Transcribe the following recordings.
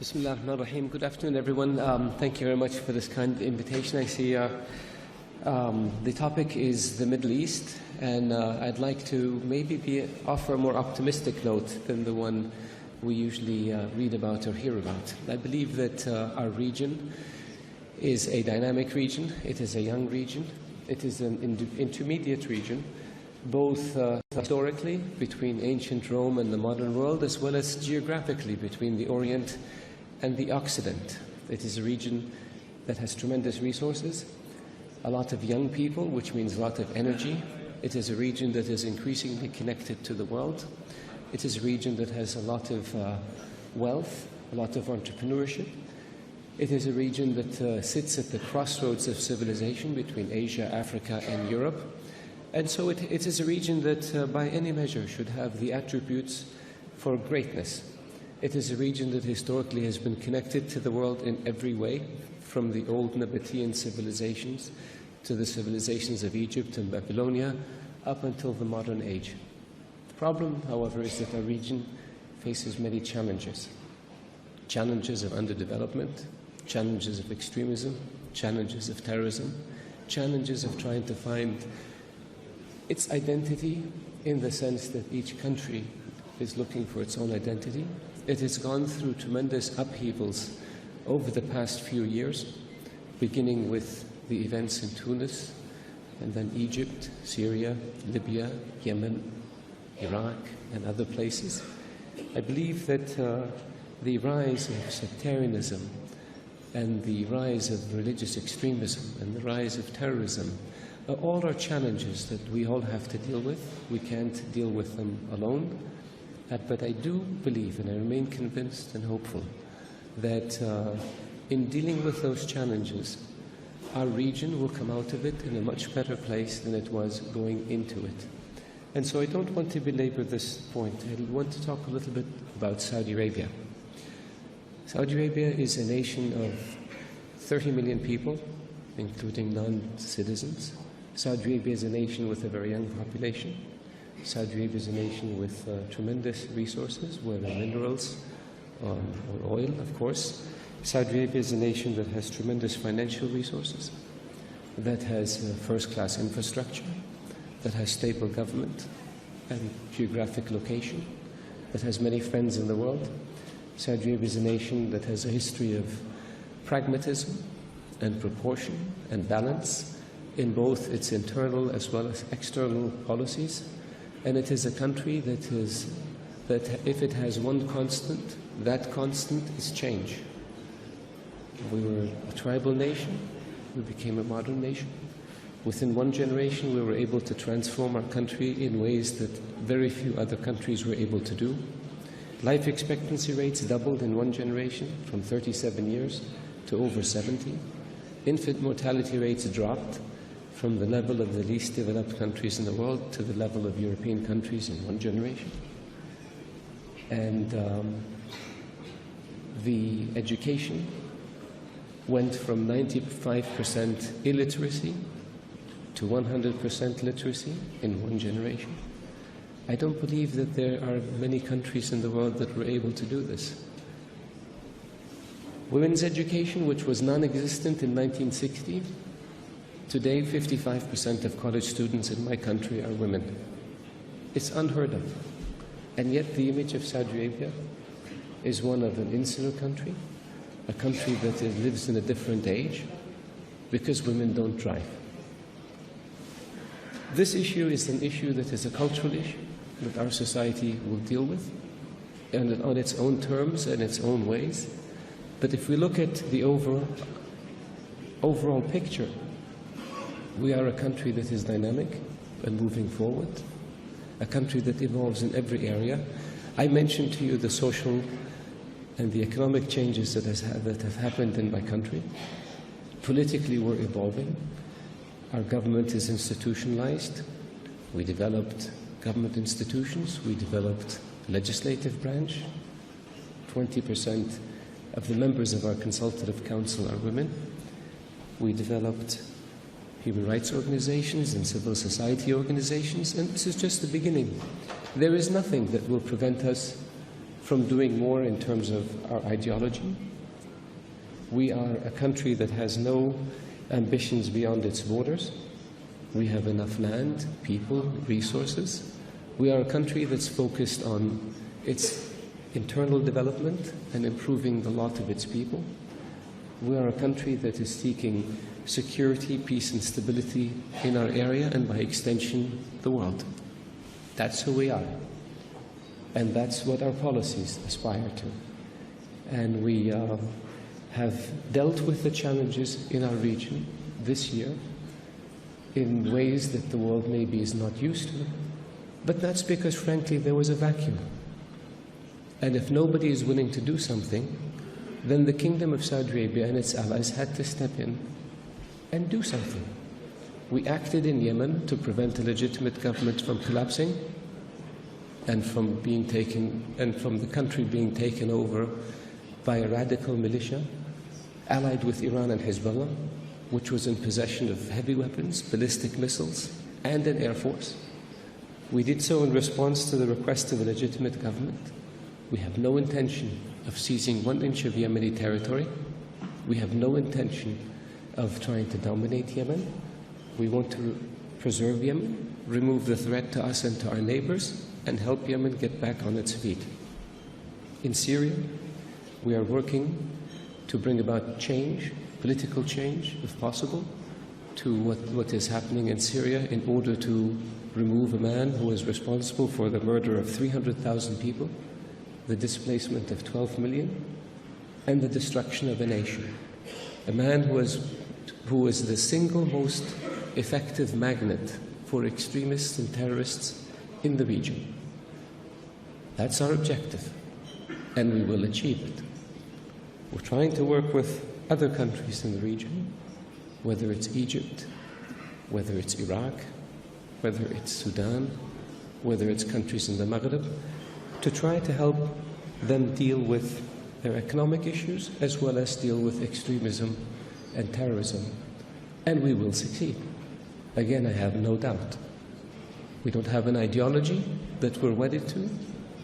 Bismillah ar-Rahman ar-Rahim. Good afternoon, everyone. Thank you very much for this kind invitation. I see the topic is the Middle East, and I'd like to maybe offer a more optimistic note than the one we usually read about or hear about. I believe that our region is a dynamic region. It is a young region. It is an intermediate region, both historically between ancient Rome and the modern world, as well as geographically between the Orient and the Occident. It is a region that has tremendous resources, a lot of young people, which means a lot of energy. It is a region that is increasingly connected to the world. It is a region that has a lot of wealth, a lot of entrepreneurship. It is a region that sits at the crossroads of civilization between Asia, Africa, and Europe. And so it is a region that, by any measure, should have the attributes for greatness. It is a region that historically has been connected to the world in every way, from the old Nabatean civilizations to the civilizations of Egypt and Babylonia, up until the modern age. The problem, however, is that our region faces many challenges. Challenges of underdevelopment, challenges of extremism, challenges of terrorism, challenges of trying to find its identity in the sense that each country is looking for its own identity. It has gone through tremendous upheavals over the past few years, beginning with the events in Tunis, and then Egypt, Syria, Libya, Yemen, Iraq, and other places. I believe that the rise of sectarianism and the rise of religious extremism and the rise of terrorism all are challenges that we all have to deal with. We can't deal with them alone. But I do believe, and I remain convinced and hopeful, that in dealing with those challenges, our region will come out of it in a much better place than it was going into it. And so I don't want to belabor this point. I want to talk a little bit about Saudi Arabia. Saudi Arabia is a nation of 30 million people, including non-citizens. Saudi Arabia is a nation with a very young population. Saudi Arabia is a nation with tremendous resources, whether minerals or oil, of course. Saudi Arabia is a nation that has tremendous financial resources, that has first-class infrastructure, that has stable government and geographic location, that has many friends in the world. Saudi Arabia is a nation that has a history of pragmatism and proportion and balance in both its internal as well as external policies. And it is a country that if it has one constant, that constant is change. We were a tribal nation, we became a modern nation. Within one generation, we were able to transform our country in ways that very few other countries were able to do. Life expectancy rates doubled in one generation, from 37 years to over 70. Infant mortality rates dropped from the level of the least developed countries in the world to the level of European countries in one generation. And the education went from 95% illiteracy to 100% literacy in one generation. I don't believe that there are many countries in the world that were able to do this. Women's education, which was non-existent in 1960, today 55% of college students in my country are women. It's unheard of. And yet the image of Saudi Arabia is one of an insular country, a country that lives in a different age, because women don't drive. This issue is an issue that is a cultural issue that our society will deal with, and on its own terms and its own ways. But if we look at the overall picture, we are a country that is dynamic and moving forward, a country that evolves in every area. I mentioned to you the social and the economic changes that have happened in my country. Politically, we're evolving. Our government is institutionalized. We developed government institutions. We developed legislative branch. 20% of the members of our consultative council are women. We developed human rights organizations and civil society organizations, and this is just the beginning. There is nothing that will prevent us from doing more in terms of our ideology. We are a country that has no ambitions beyond its borders. We have enough land, people, resources. We are a country that's focused on its internal development and improving the lot of its people. We are a country that is seeking security, peace and stability in our area and by extension the world. That's who we are. And that's what our policies aspire to. And we have dealt with the challenges in our region this year in ways that the world maybe is not used to. But that's because, frankly, there was a vacuum. And if nobody is willing to do something, then the Kingdom of Saudi Arabia and its allies had to step in and do something. We acted in Yemen to prevent a legitimate government from collapsing and from the country being taken over by a radical militia allied with Iran and Hezbollah, which was in possession of heavy weapons, ballistic missiles, and an air force. We did so in response to the request of a legitimate government. We have no intention of seizing 1 inch of Yemeni territory. We have no intention of trying to dominate Yemen. We want to preserve Yemen, remove the threat to us and to our neighbors, and help Yemen get back on its feet. In Syria, we are working to bring about change, political change, if possible, to what is happening in Syria in order to remove a man who is responsible for the murder of 300,000 people, the displacement of 12 million, and the destruction of a nation. A man who is the single most effective magnet for extremists and terrorists in the region. That's our objective, and we will achieve it. We're trying to work with other countries in the region, whether it's Egypt, whether it's Iraq, whether it's Sudan, whether it's countries in the Maghreb, to try to help them deal with their economic issues as well as deal with extremism and terrorism. And we will succeed. Again, I have no doubt. We don't have an ideology that we're wedded to.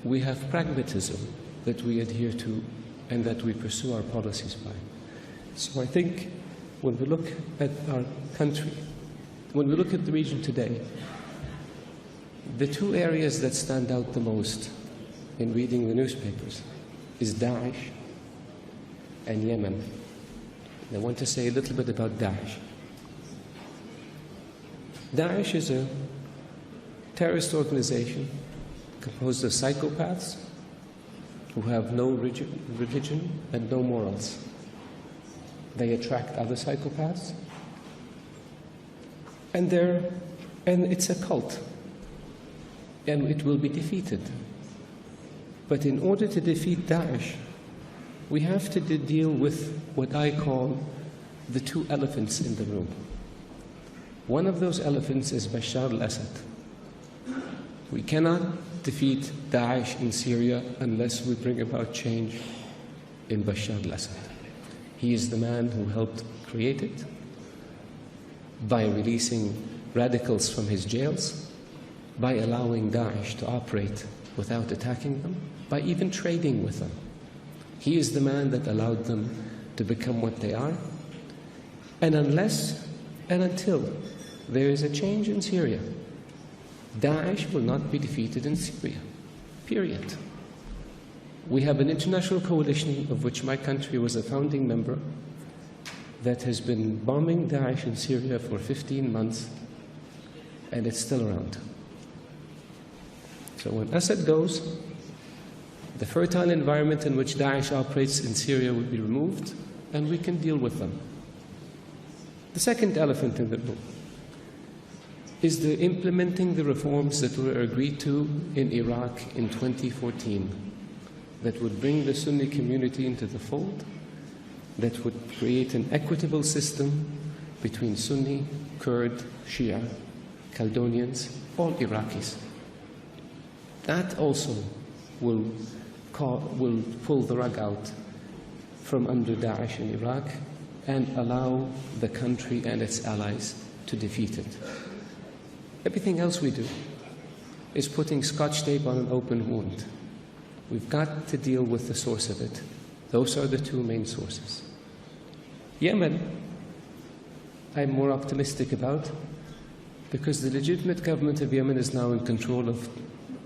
We have pragmatism that we adhere to and that we pursue our policies by. So I think when we look at our country, when we look at the region today, the two areas that stand out the most in reading the newspapers is Daesh and Yemen. And I want to say a little bit about Daesh. Daesh is a terrorist organization composed of psychopaths who have no religion and no morals. They attract other psychopaths, and it's a cult, and it will be defeated. But in order to defeat Daesh, we have to deal with what I call the two elephants in the room. One of those elephants is Bashar al-Assad. We cannot defeat Daesh in Syria unless we bring about change in Bashar al-Assad. He is the man who helped create it by releasing radicals from his jails, by allowing Daesh to operate without attacking them, by even trading with them. He is the man that allowed them to become what they are. And unless and until there is a change in Syria, Daesh will not be defeated in Syria, period. We have an international coalition of which my country was a founding member that has been bombing Daesh in Syria for 15 months, and it's still around. So when Assad goes, the fertile environment in which Daesh operates in Syria will be removed, and we can deal with them. The second elephant in the room is the implementing the reforms that were agreed to in Iraq in 2014 that would bring the Sunni community into the fold, that would create an equitable system between Sunni, Kurd, Shia, Chaldeans, all Iraqis. That also will pull the rug out from under Daesh in Iraq and allow the country and its allies to defeat it. Everything else we do is putting Scotch tape on an open wound. We've got to deal with the source of it. Those are the two main sources. Yemen, I'm more optimistic about, because the legitimate government of Yemen is now in control of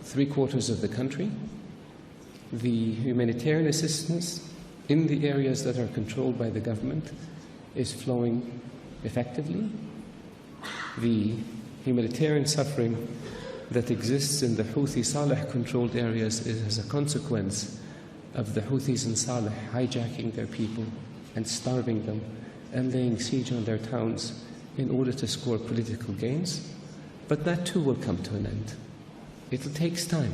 3/4 of the country. The humanitarian assistance in the areas that are controlled by the government is flowing effectively. The humanitarian suffering that exists in the Houthi Saleh-controlled areas is as a consequence of the Houthis in Saleh hijacking their people and starving them and laying siege on their towns in order to score political gains. But that too will come to an end. It takes time.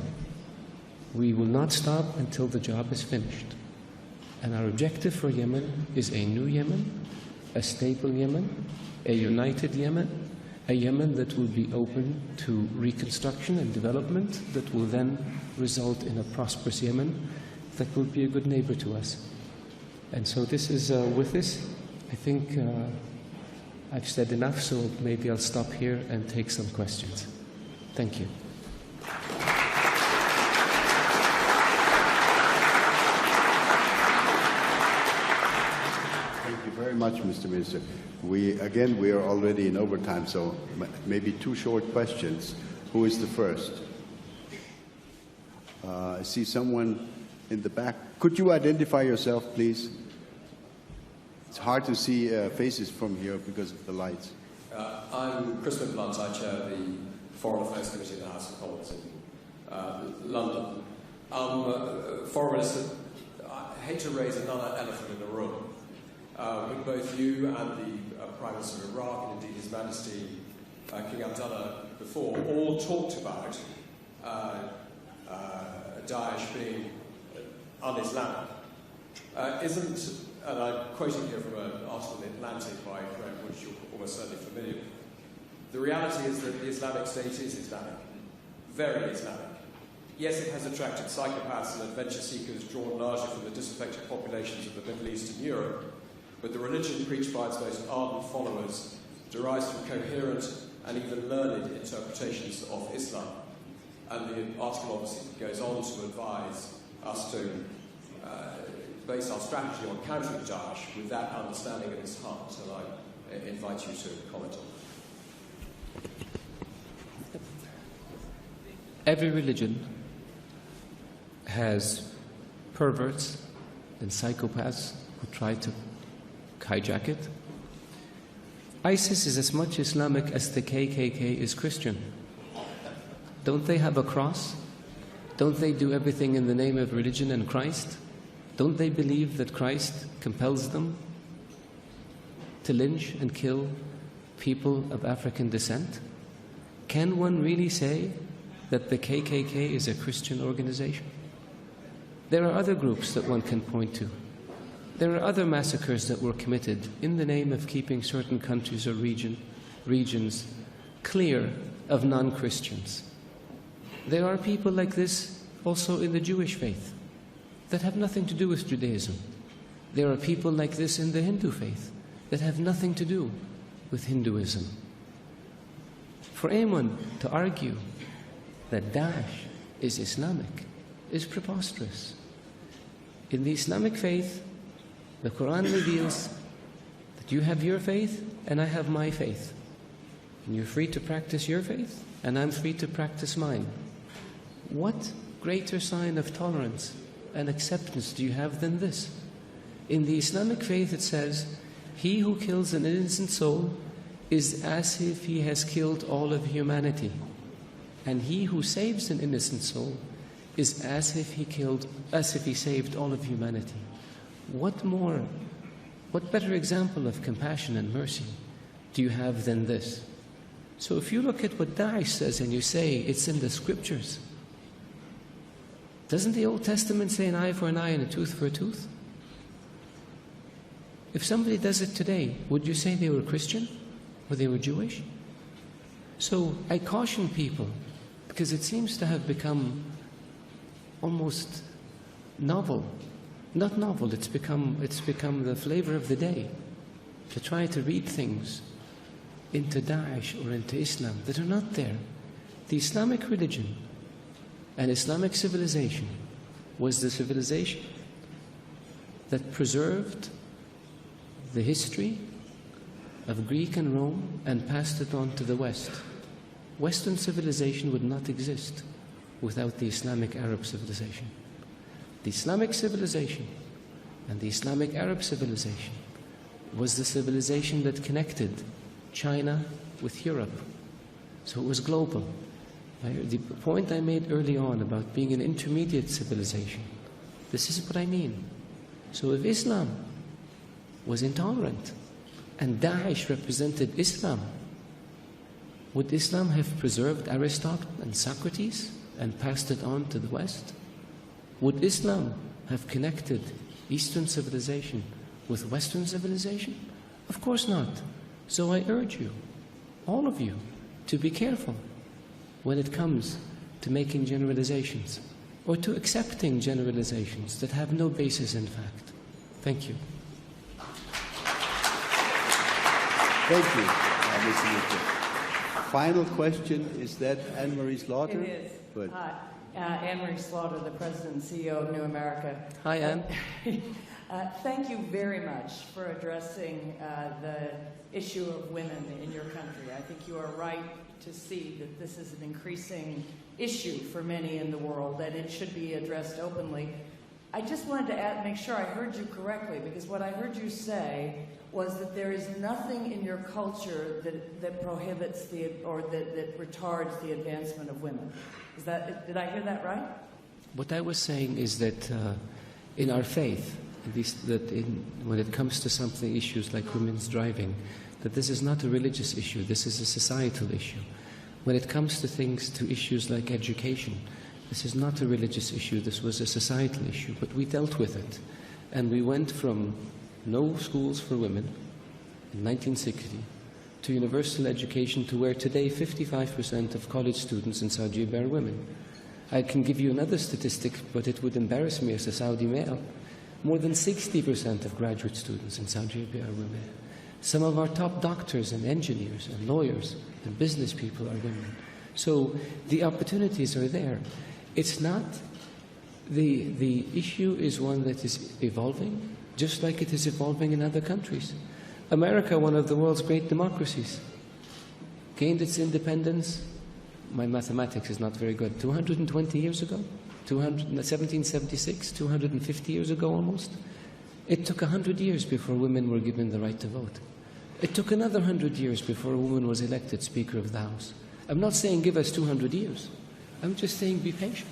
We will not stop until the job is finished. And our objective for Yemen is a new Yemen, a stable Yemen, a united Yemen, a Yemen that will be open to reconstruction and development, that will then result in a prosperous Yemen that will be a good neighbor to us. And so this is, with this, I think I've said enough, so maybe I'll stop here and take some questions. Thank you. Thank you very much, Mr. Minister. We are already in overtime, so maybe two short questions. Who is the first? I see someone in the back. Could you identify yourself, please? It's hard to see faces from here because of the lights. I'm Chris McBlunt. I chair the Foreign Affairs Committee in the House of Commons in London. Foreign Minister, I hate to raise another elephant in the room, but both you and the Prime Minister of Iraq, and indeed His Majesty King Abdullah before, all talked about Daesh being un-Islamic. And I'm quoting here from an article in Atlantic by a friend, which you're almost certainly familiar with. The reality is that the Islamic State is Islamic, very Islamic. Yes, it has attracted psychopaths and adventure seekers drawn largely from the disaffected populations of the Middle East and Europe, but the religion preached by its most ardent followers derives from coherent and even learned interpretations of Islam. And the article obviously goes on to advise us to base our strategy on countering Daesh with that understanding at its heart, and I invite you to comment on that. Every religion has perverts and psychopaths who try to hijack it. ISIS is as much Islamic as the KKK is Christian. Don't they have a cross? Don't they do everything in the name of religion and Christ? Don't they believe that Christ compels them to lynch and kill people of African descent? Can one really say that the KKK is a Christian organization? There are other groups that one can point to. There are other massacres that were committed in the name of keeping certain countries or regions clear of non-Christians. There are people like this also in the Jewish faith that have nothing to do with Judaism. There are people like this in the Hindu faith that have nothing to do with Hinduism. For anyone to argue that Daesh is Islamic is preposterous. In the Islamic faith, the Quran reveals that you have your faith and I have my faith. And you're free to practice your faith and I'm free to practice mine. What greater sign of tolerance and acceptance do you have than this? In the Islamic faith it says, he who kills an innocent soul is as if he has killed all of humanity. And he who saves an innocent soul is as if he saved all of humanity. What better example of compassion and mercy do you have than this? So if you look at what Daesh says and you say it's in the scriptures, doesn't the Old Testament say an eye for an eye and a tooth for a tooth? If somebody does it today, would you say they were Christian or they were Jewish? So I caution people, because it seems to have become almost novel. Not novel, it's become the flavor of the day to try to read things into Daesh or into Islam that are not there. The Islamic religion and Islamic civilization was the civilization that preserved the history of Greek and Rome and passed it on to the West. Western civilization would not exist without the Islamic Arab civilization. The Islamic civilization and the Islamic Arab civilization was the civilization that connected China with Europe. So it was global. The point I made early on about being an intermediate civilization, this is what I mean. So if Islam was intolerant and Daesh represented Islam, would Islam have preserved Aristotle and Socrates and passed it on to the West? Would Islam have connected Eastern civilization with Western civilization? Of course not. So I urge you, all of you, to be careful when it comes to making generalizations or to accepting generalizations that have no basis in fact. Thank you. Thank you, Mr. Mitchell. Final question, is that Anne-Marie Slaughter? It is. Good. Hi, Anne-Marie Slaughter, the President and CEO of New America. Hi, Anne. Thank you very much for addressing the issue of women in your country. I think you are right to see that this is an increasing issue for many in the world, that it should be addressed openly. I just wanted to make sure I heard you correctly, because what I heard you say was that there is nothing in your culture that prohibits that retards the advancement of women. Did I hear that right? What I was saying is that in our faith, at least when it comes to issues like women's driving, that this is not a religious issue, this is a societal issue. When it comes to issues like education, this is not a religious issue, this was a societal issue, but we dealt with it. And we went from no schools for women in 1960 to universal education, to where today 55% of college students in Saudi Arabia are women. I can give you another statistic, but it would embarrass me as a Saudi male. More than 60% of graduate students in Saudi Arabia are women. Some of our top doctors and engineers and lawyers and business people are women. So the opportunities are there. It's not, the issue is one that is evolving, just like it is evolving in other countries. America, one of the world's great democracies, gained its independence, my mathematics is not very good, 220 years ago? 1776, 250 years ago almost? It took 100 years before women were given the right to vote. It took another 100 years before a woman was elected Speaker of the House. I'm not saying give us 200 years. I'm just saying be patient.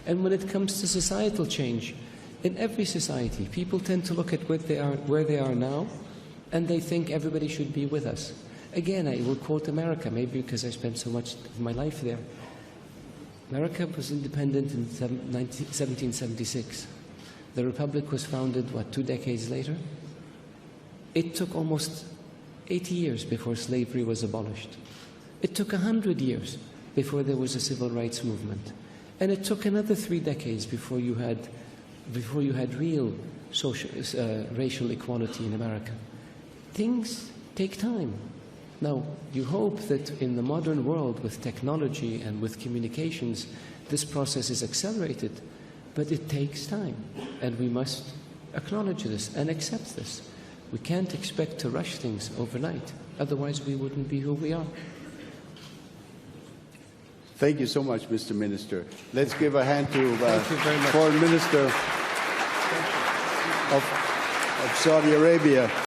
And when it comes to societal change, in every society, people tend to look at where they are now, and they think everybody should be with us. Again, I will quote America, maybe because I spent so much of my life there. America was independent in 1776. The Republic was founded, 2 decades later? It took almost 80 years before slavery was abolished. It took 100 years before there was a civil rights movement. And it took another 3 decades before you had real racial equality in America. Things take time. Now, you hope that in the modern world, with technology and with communications, this process is accelerated, but it takes time, and we must acknowledge this and accept this. We can't expect to rush things overnight, otherwise we wouldn't be who we are. Thank you so much, Mr. Minister. Let's give a hand to Foreign Minister of Saudi Arabia.